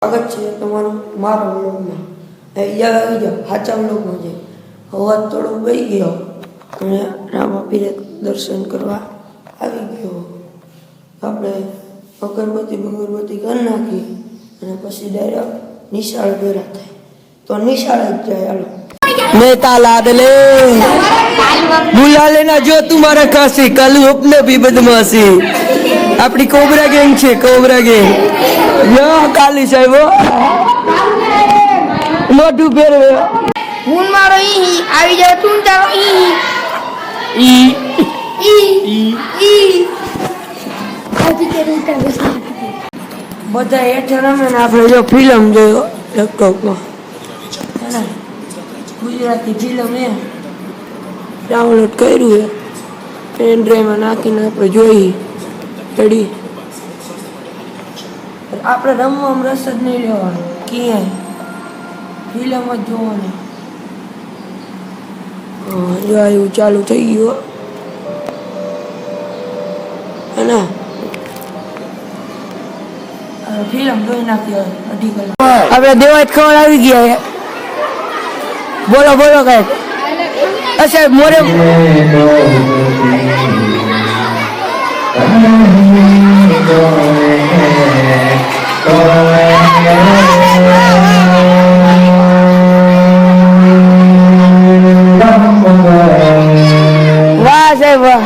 સ્વાગત છે તમારું મારા વ્લોગમાં. આવી જાઓ સાચા વ્લોગમાં છે. અવાજ થોડો વહી ગયો અને રામાપીરે દર્શન કરવા આવી ગયો. આપણે અગરબત્તી કરી નાખી અને પછી ડાયરેક્ટ નિશાળ ભેરા થાય. તો નિશાળ જ જાય. હાલો नेता लाडले बुला लेना जो तुम्हारा काशी कल अपने भी बदमाशी अपनी कोबरा गैंग छे कोबरा गैंग યો કાલી સાહેબ મોઢું ફેરવે હું મારો ઈ આવી જાવ તું તારો ઈ ઈ ઈ ઈ બધા હેઠે રમે ને આપણે જો ફિલ્મ જોયો લેપટોપમાં ગુજરાતી ફિલ્મ એ ડાઉનલોડ કર્યું છે. પેન ડ્રાઈવમાં નાખીને આપણે જોઈ ચડી. આપણે રમવામાં રસ જ નહીં લેવાનો ક્યાંય, ફિલ્મ જ જોવાની. જો એવું ચાલુ થઈ ગયું અને ફિલ્મ જોઈ નાખી અઢી કલાક. આપણે દેવાજ ખબર આવી ગયા. બોલો બોલો કઈ અચ્છા મોરે વાહ સાહેબ વાહ.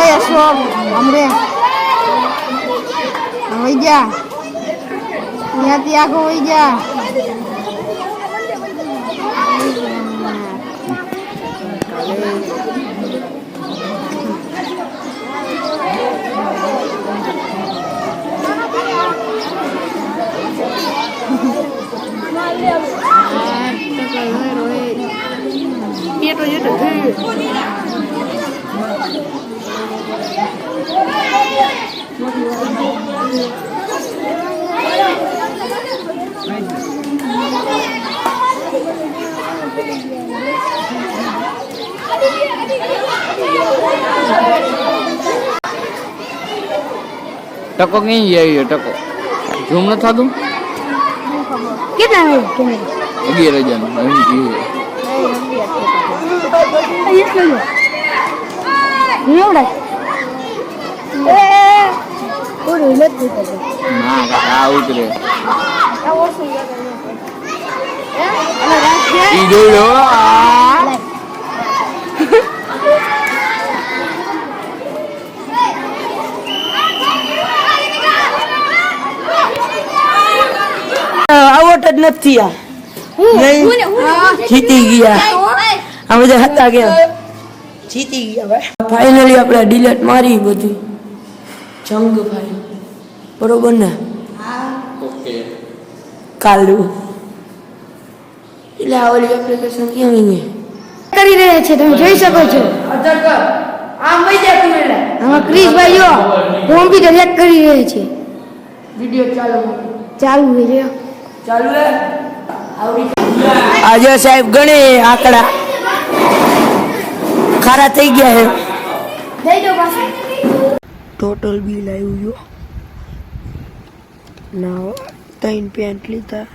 Ayo suam, amre. Wija. Niati aku wija. ટકો કઈ જાય ટકો ઝૂમ ન થતું Kita nih. 11,000 એમ કીધું. Ini udah. Udah lihat gitu. ના કાકા ઉતરે ઈ જોયો આવટ જ નથી આ નહીં જીતી ગયા. આ બધા હતા ગયા જીતી ગયા ભાઈ. ફાઇનલી આપણે ડિલેટ મારી બધી જંગ ફાઇલ બરોબર ને. કાલુ એટલે આ ઓલી એપ્લિકેશન કેવી છે કરી રહ્યા છે તમે જોઈ શકો છો. આમાં ક્રિશભાઈ જો કોમ્પ્યુટર હેક કરી રહ્યા છે. વિડિયો ચાલુ છે જો. ચાલુ હે આવડી આજે સાહેબ ગણે આંકડા ખારા થઈ ગયા છે. દઈ દો પાછું. ટોટલ બિલ આવ્યું જો ના 3 પેન્ટ લીધા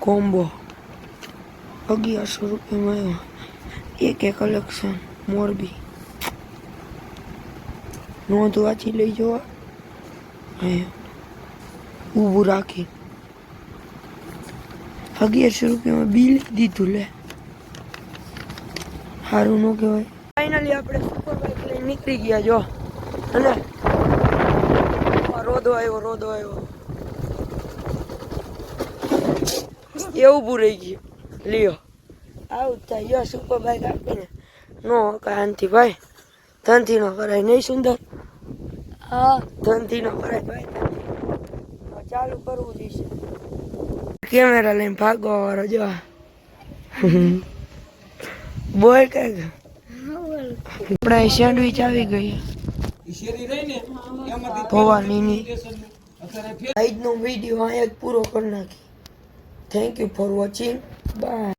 કોમ્બો 1100 રૂપિયામાં આવ્યો. એક કલેક્શન મોરબી નોંધ વાંચી લઈ જવા ઊભું રાખી 1100 રૂપિયામાં બિલ દીધું. લે સારું ન કહેવાય. ફાઇનલી આપણે સુપર બાઇક લઈને નીકળી ગયા જો. અને રોદો આવ્યો એ ઊભું રહી ગયું. લ્યો આવું થાય યો સુપર બાઇક આપીને નો કાંતિ ભાઈ ધનથી નો કરાય નહીં સુંદર. હા ધનથી નો કરાય ભાઈ. ચાલુ કરવું જોઈશે. કેમેરા લઈને ભાગવા વાળો જો બોલ કઈ આપણે સેન્ડવિચ આવી ગઈ. ભવાનીની આજનો વિડીયો અહીંયા જ પૂરો કરી નાખી. Thank you for watching. By.